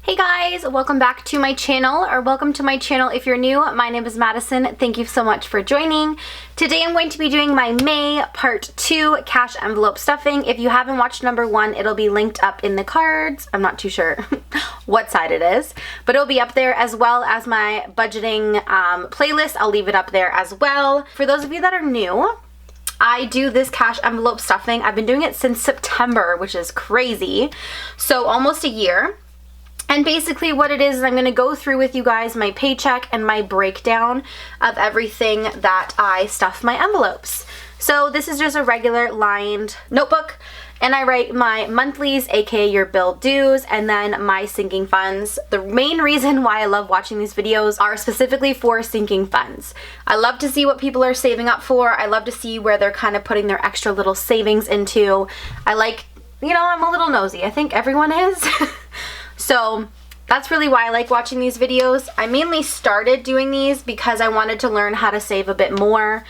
Hey guys, welcome back to my channel, or welcome to my channel if you're new. My name is Madison. Thank you so much for joining. Today I'm going to be doing my May part 2 cash envelope stuffing. If you haven't watched number 1, it'll be linked up in the cards. I'm not too sure what side it is, but it'll be up there, as well as my budgeting playlist. I'll leave it up there as well. For those of you that are new, I do this cash envelope stuffing. I've been doing it since September, which is crazy. So almost a year. And basically what it is I'm going to go through with you guys my paycheck and my breakdown of everything that I stuff my envelopes. So this is just a regular lined notebook, and I write my monthlies, aka your bill dues, and then my sinking funds. The main reason why I love watching these videos are specifically for sinking funds. I love to see what people are saving up for. I love to see where they're kind of putting their extra little savings into. I like, I'm a little nosy. I think everyone is. So that's really why I like watching these videos. I mainly started doing these because I wanted to learn how to save a bit more.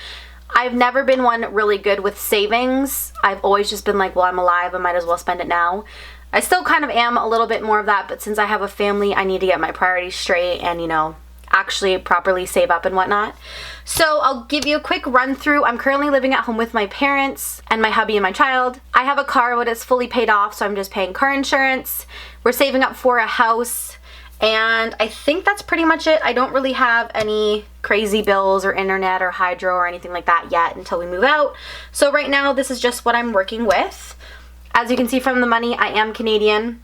I've never been one really good with savings. I've always just been like, well, I'm alive, I might as well spend it now. I still kind of am a little bit more of that, but since I have a family, I need to get my priorities straight and, actually properly save up and whatnot. So I'll give you a quick run through. I'm currently living at home with my parents and my hubby and my child. I have a car, but it's fully paid off, so I'm just paying car insurance. We're saving up for a house, and I think that's pretty much it. I don't really have any crazy bills or internet or hydro or anything like that yet until we move out. So right now, this is just what I'm working with. As you can see from the money, I am Canadian.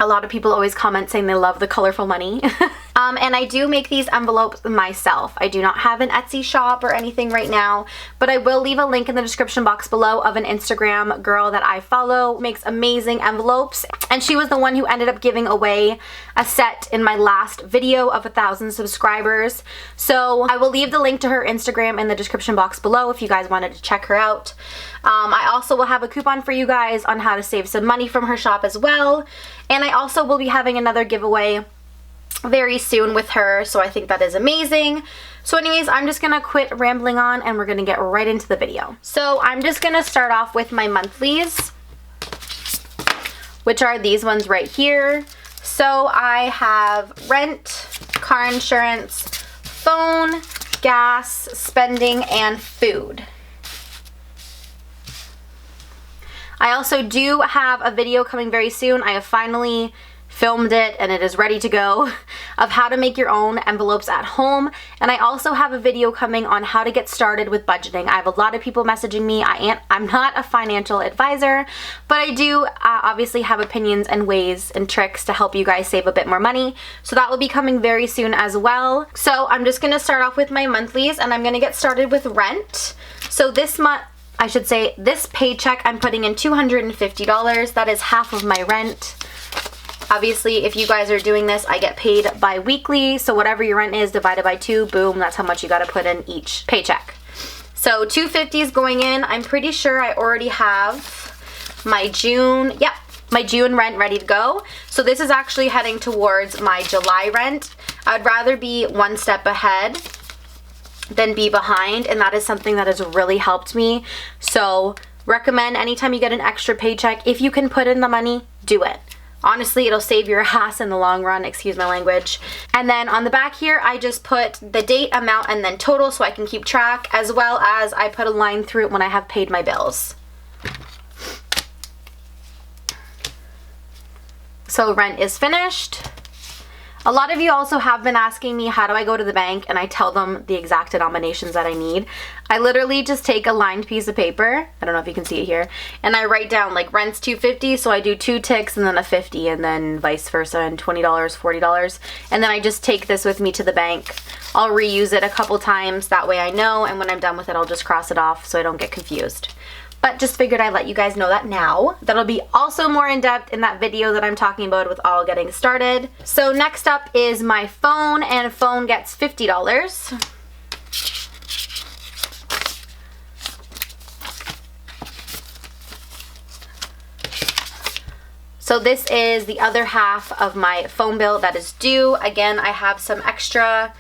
A lot of people always comment saying they love the colorful money. And I do make these envelopes myself. I do not have an Etsy shop or anything right now, but I will leave a link in the description box below of an Instagram girl that I follow. Makes amazing envelopes, and she was the one who ended up giving away a set in my last video of 1,000 subscribers. So I will leave the link to her Instagram in the description box below if you guys wanted to check her out. I also will have a coupon for you guys on how to save some money from her shop as well. And I also will be having another giveaway very soon with her, so I think that is amazing. So anyways, I'm just gonna quit rambling on and we're gonna get right into the video. So I'm just gonna start off with my monthlies, which are these ones right here. So I have rent, car insurance, phone, gas, spending, and food. I also do have a video coming very soon. I have finally filmed it and it is ready to go, of how to make your own envelopes at home. And I also have a video coming on how to get started with budgeting. I have a lot of people messaging me. I'm not a financial advisor, but I do obviously have opinions and ways and tricks to help you guys save a bit more money. So that will be coming very soon as well. So I'm just gonna start off with my monthlies, and I'm gonna get started with rent. So this month, I should say this paycheck, I'm putting in $250. That is half of my rent. Obviously, if you guys are doing this, I get paid bi-weekly, so whatever your rent is divided by 2, boom, that's how much you gotta put in each paycheck. So $250 is going in. I'm pretty sure I already have my June rent ready to go. So this is actually heading towards my July rent. I'd rather be one step ahead than be behind, and that is something that has really helped me. So recommend anytime you get an extra paycheck, if you can put in the money, do it. Honestly, it'll save your ass in the long run, excuse my language. And then on the back here, I just put the date, amount, and then total so I can keep track, as well as I put a line through it when I have paid my bills. So rent is finished. A lot of you also have been asking me, how do I go to the bank? And I tell them the exact denominations that I need. I literally just take a lined piece of paper, I don't know if you can see it here, and I write down like rent's $250, so I do 2 ticks and then a 50, and then vice versa, and $20, $40. And then I just take this with me to the bank. I'll reuse it a couple times, that way I know, and when I'm done with it, I'll just cross it off so I don't get confused. But just figured I'd let you guys know that now. That'll be also more in depth in that video that I'm talking about with all getting started. So next up is my phone, and phone gets $50. So this is the other half of my phone bill that is due. Again, I have some extra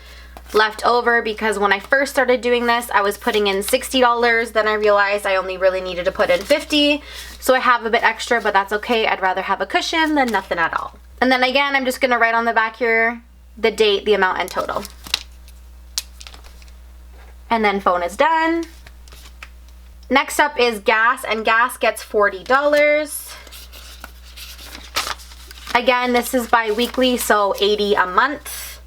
left over because when I first started doing this, I was putting in $60. Then I realized I only really needed to put in $50. So I have a bit extra, but that's okay. I'd rather have a cushion than nothing at all. And then again, I'm just gonna write on the back here the date, the amount, and total. And then phone is done. Next up is gas, and gas gets $40. Again, this is bi-weekly, so $80 a month.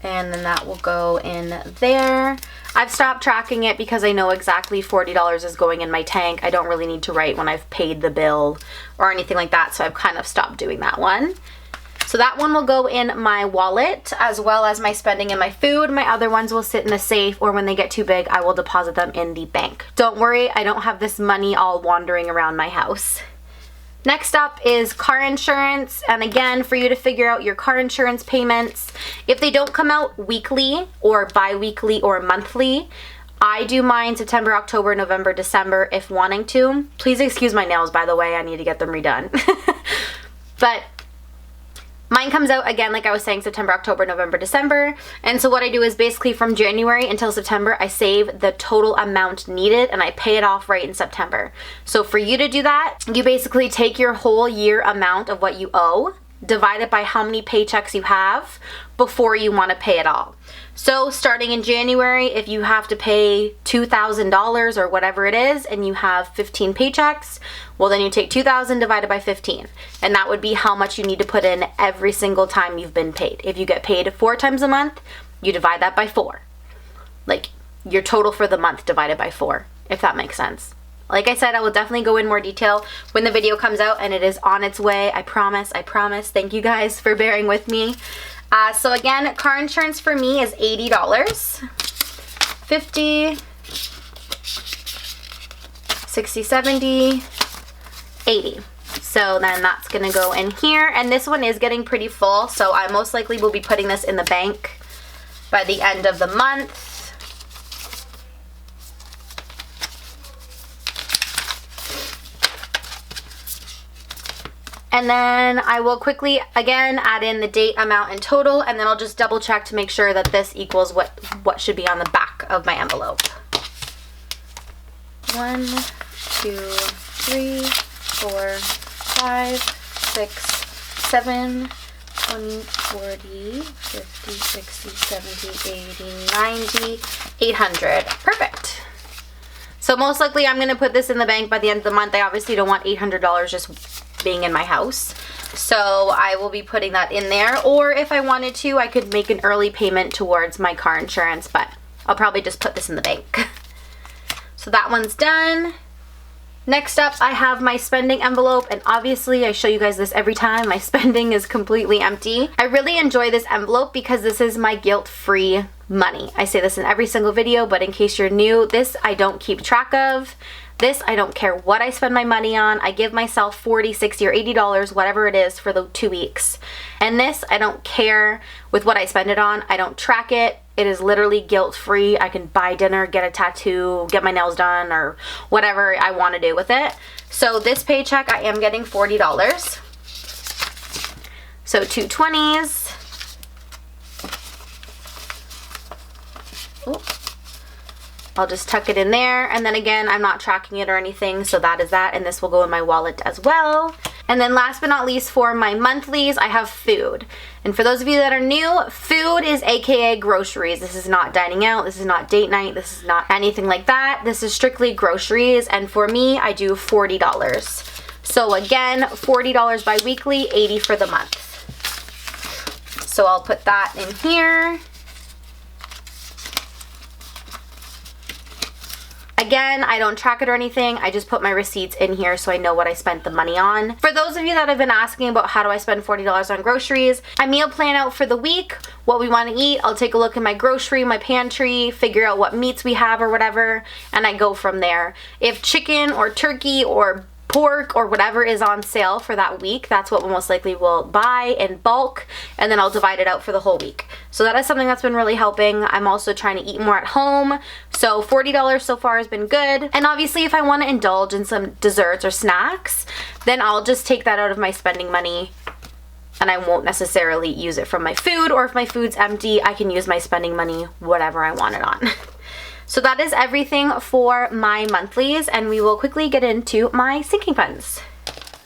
And then that will go in there. I've stopped tracking it because I know exactly $40 is going in my tank. I don't really need to write when I've paid the bill or anything like that, so I've kind of stopped doing that one. So that one will go in my wallet, as well as my spending and my food. My other ones will sit in a safe, or when they get too big, I will deposit them in the bank. Don't worry, I don't have this money all wandering around my house. Next up is car insurance, and again, for you to figure out your car insurance payments, if they don't come out weekly or bi-weekly or monthly, I do mine September, October, November, December if wanting to. Please excuse my nails, by the way, I need to get them redone. But mine comes out, again, like I was saying, September, October, November, December. And so what I do is basically from January until September, I save the total amount needed and I pay it off right in September. So for you to do that, you basically take your whole year amount of what you owe, divide it by how many paychecks you have before you want to pay it all. So starting in January, if you have to pay $2,000 or whatever it is, and you have 15 paychecks, well then you take 2,000 divided by 15, and that would be how much you need to put in every single time you've been paid. If you get paid 4 times a month, you divide that by 4. Like your total for the month divided by 4, if that makes sense. Like I said, I will definitely go in more detail when the video comes out, and it is on its way. I promise, I promise. Thank you guys for bearing with me. So again, car insurance for me is $80, 50, 60, 70, 80. So then that's gonna go in here, and this one is getting pretty full, so I most likely will be putting this in the bank by the end of the month. And then I will quickly, again, add in the date, amount, and total, and then I'll just double check to make sure that this equals what should be on the back of my envelope. 1, 2, 3, 4, 5, 6, 7, 20, 40, 50, 60, 70, 80, 90, 800. Perfect. So most likely I'm going to put this in the bank by the end of the month. I obviously don't want $800 just being in my house, so I will be putting that in there, or if I wanted to, I could make an early payment towards my car insurance, but I'll probably just put this in the bank. So that one's done. Next up, I have my spending envelope, and obviously I show you guys this every time. My spending is completely empty. I really enjoy this envelope because this is my guilt-free money. I say this in every single video, but in case you're new, this I don't keep track of. This, I don't care what I spend my money on. I give myself $40, $60, or $80, whatever it is, for the 2 weeks. And this, I don't care with what I spend it on. I don't track it. It is literally guilt-free. I can buy dinner, get a tattoo, get my nails done, or whatever I want to do with it. So this paycheck, I am getting $40. So 2 20s. Oh. I'll just tuck it in there, and then again, I'm not tracking it or anything, so that is that, and this will go in my wallet as well. And then last but not least, for my monthlies, I have food. And for those of you that are new, food is AKA groceries. This is not dining out, this is not date night, this is not anything like that. This is strictly groceries, and for me, I do $40. So again, $40 bi-weekly, $80 for the month. So I'll put that in here. Again, I don't track it or anything. I just put my receipts in here so I know what I spent the money on. For those of you that have been asking about how do I spend $40 on groceries, I meal plan out for the week, what we want to eat. I'll take a look at my grocery, my pantry, figure out what meats we have or whatever, and I go from there. If chicken or turkey or pork or whatever is on sale for that week, that's what we most likely will buy in bulk, and then I'll divide it out for the whole week. So that is something that's been really helping. I'm also trying to eat more at home, so $40 so far has been good. And obviously if I want to indulge in some desserts or snacks, then I'll just take that out of my spending money, and I won't necessarily use it from my food, or if my food's empty, I can use my spending money whatever I want it on. So that is everything for my monthlies, and we will quickly get into my sinking funds.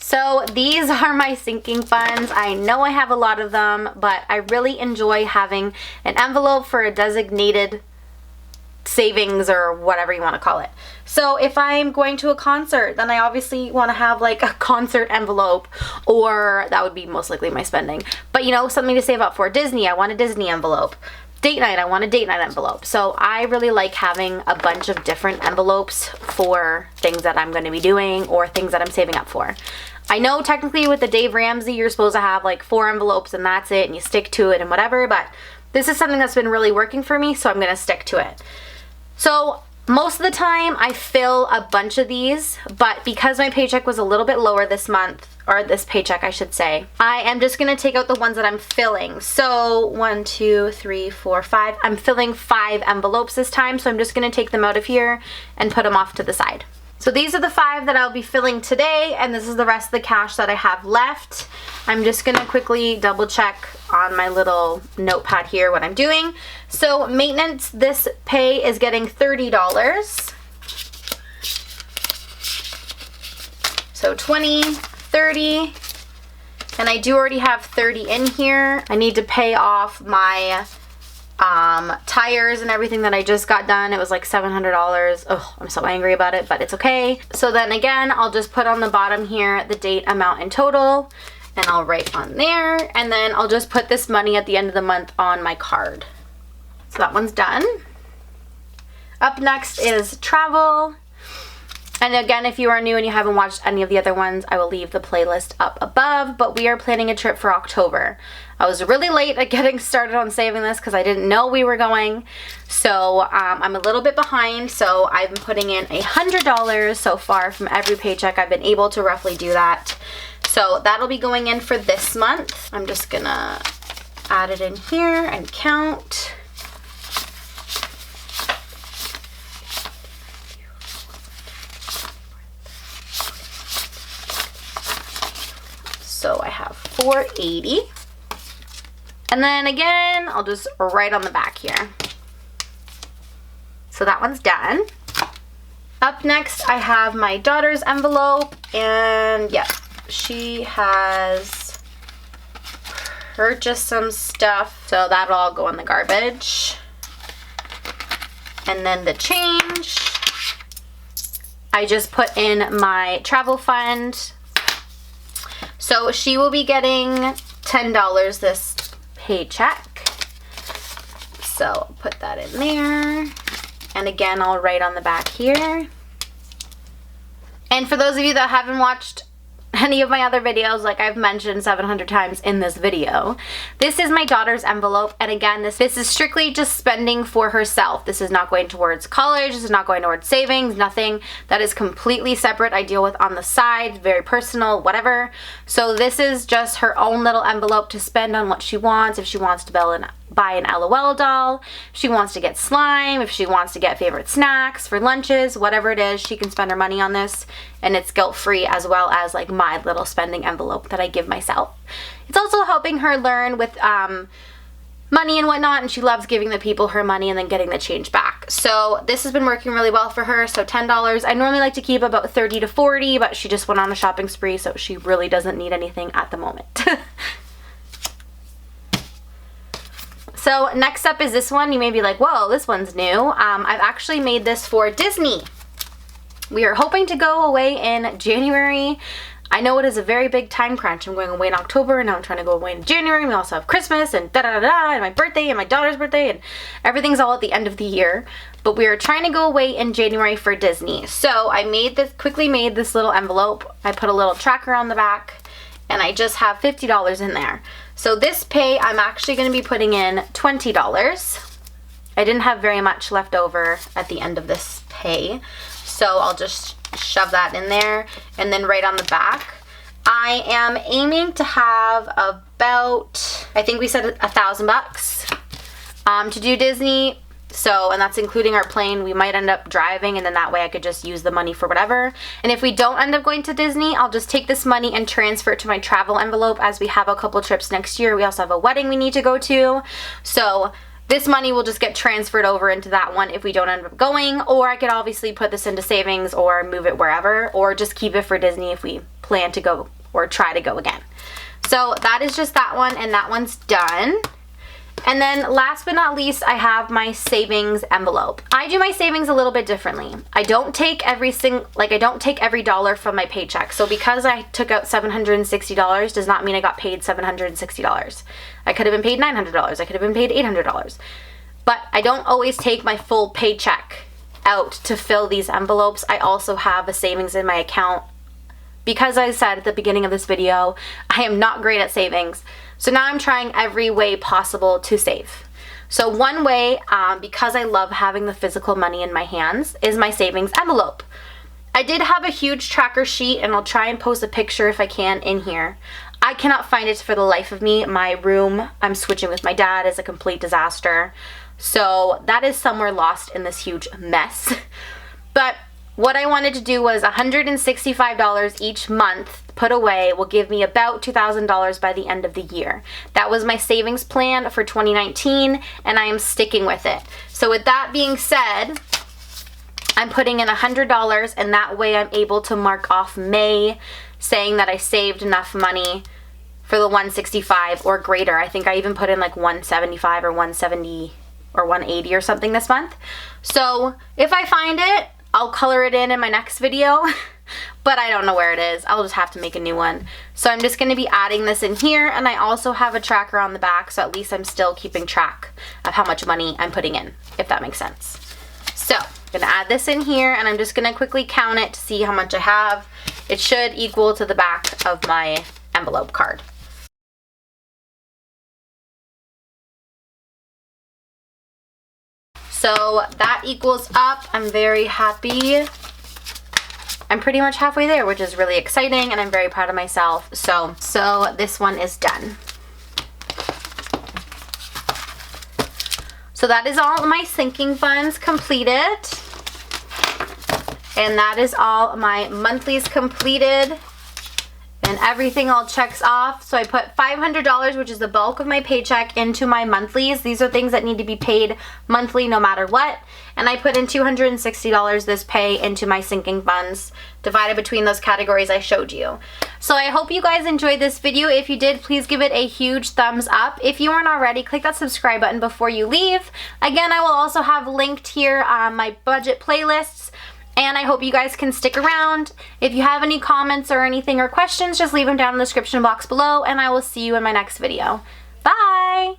So these are my sinking funds. I know I have a lot of them, but I really enjoy having an envelope for a designated savings or whatever you want to call it. So if I'm going to a concert, then I obviously want to have like a concert envelope, or that would be most likely my spending. But you know, something to save up for. Disney, I want a Disney envelope. Date night, I want a date night envelope. So I really like having a bunch of different envelopes for things that I'm going to be doing or things that I'm saving up for. I know technically with the Dave Ramsey, you're supposed to have like 4 envelopes and that's it, and you stick to it and whatever, but this is something that's been really working for me, so I'm going to stick to it. So most of the time I fill a bunch of these, but because my paycheck was a little bit lower this month, or this paycheck I should say, I am just gonna take out the ones that I'm filling. So 1, 2, 3, 4, 5. I'm filling 5 envelopes this time, so I'm just gonna take them out of here and put them off to the side. So these are the 5 that I'll be filling today, and this is the rest of the cash that I have left. I'm just gonna quickly double check on my little notepad here what I'm doing. So maintenance, this pay is getting $30. So 20, 30, and I do already have 30 in here. I need to pay off my tires and everything that I just got done. It was like $700. Oh, I'm so angry about it, but it's okay. So then again, I'll just put on the bottom here the date, amount, and total, and I'll write on there, and then I'll just put this money at the end of the month on my card. So that one's done. Up next is travel. And again, if you are new and you haven't watched any of the other ones, I will leave the playlist up above, but we are planning a trip for October. I was really late at getting started on saving this because I didn't know we were going. So I'm a little bit behind, so I'm putting in $100 so far from every paycheck. I've been able to roughly do that. So that'll be going in for this month. I'm just gonna add it in here and count. So I have 480. And then again, I'll just write on the back here. So that one's done. Up next, I have my daughter's envelope, and yeah, she has purchased some stuff, so that'll all go in the garbage. And then the change, I just put in my travel fund. So she will be getting $10 this paycheck. So I'll put that in there. And again, I'll write on the back here. And for those of you that haven't watched any of my other videos, like I've mentioned 700 times in this video, this is my daughter's envelope, and again, this is strictly just spending for herself. This is not going towards college, this is not going towards savings, nothing. That is completely separate. I deal with on the side, very personal, whatever. So this is just her own little envelope to spend on what she wants. If she wants to buy an LOL doll, if she wants to get slime, if she wants to get favorite snacks for lunches, whatever it is, she can spend her money on this, and it's guilt-free, as well as like my little spending envelope that I give myself. It's also helping her learn with money and whatnot, and she loves giving the people her money and then getting the change back. So this has been working really well for her. So $10. I normally like to keep about 30 to 40, but she just went on a shopping spree, so she really doesn't need anything at the moment. So next up is this one. You may be like, whoa, this one's new. I've actually made this for Disney. We are hoping to go away in January. I know it is a very big time crunch. I'm going away in October, and now I'm trying to go away in January. We also have Christmas and da-da-da-da, and my birthday and my daughter's birthday, and everything's all at the end of the year. But we are trying to go away in January for Disney. So I quickly made this little envelope. I put a little tracker on the back, and I just have $50 in there. So this pay, I'm actually going to be putting in $20. I didn't have very much left over at the end of this pay, so I'll just shove that in there. And then right on the back, I am aiming to have about, I think we said $1,000 to do Disney. So, and that's including our plane. We might end up driving, and then that way I could just use the money for whatever. And if we don't end up going to Disney, I'll just take this money and transfer it to my travel envelope, as we have a couple trips next year. We also have a wedding we need to go to. So this money will just get transferred over into that one if we don't end up going, or I could obviously put this into savings or move it wherever, or just keep it for Disney if we plan to go or try to go again. So that is just that one, and that one's done. And then last but not least, I have my savings envelope. I do my savings a little bit differently. I don't take every dollar from my paycheck. So because I took out $760 does not mean I got paid $760. I could have been paid $900. I could have been paid $800. But I don't always take my full paycheck out to fill these envelopes. I also have a savings in my account. Because I said at the beginning of this video, I am not great at savings. So now I'm trying every way possible to save. So one way, because I love having the physical money in my hands, is my savings envelope. I did have a huge tracker sheet, and I'll try and post a picture if I can in here. I cannot find it for the life of me. My room, I'm switching with my dad, is a complete disaster. So that is somewhere lost in this huge mess. But what I wanted to do was $165 each month put away will give me about $2,000 by the end of the year. That was my savings plan for 2019, and I am sticking with it. So with that being said, I'm putting in $100, and that way I'm able to mark off May, saying that I saved enough money for the 165 or greater. I think I even put in like 175 or 170 or 180 or something this month. So if I find it, I'll color it in my next video, but I don't know where it is. I'll just have to make a new one. So I'm just going to be adding this in here, and I also have a tracker on the back, so at least I'm still keeping track of how much money I'm putting in, if that makes sense. So I'm going to add this in here, and I'm just going to quickly count it to see how much I have. It should equal to the back of my envelope card. So that equals up. I'm very happy. I'm pretty much halfway there, which is really exciting, and I'm very proud of myself. So this one is done. So that is all my sinking funds completed. And that is all my monthlies completed. And everything all checks off. So I put $500, which is the bulk of my paycheck, into my monthlies. These are things that need to be paid monthly no matter what. And I put in $260 this pay into my sinking funds, divided between those categories I showed you. So I hope you guys enjoyed this video. If you did, please give it a huge thumbs up. If you aren't already, click that subscribe button before you leave. Again, I will also have linked here my budget playlists. And I hope you guys can stick around. If you have any comments or anything or questions, just leave them down in the description box below, and I will see you in my next video. Bye!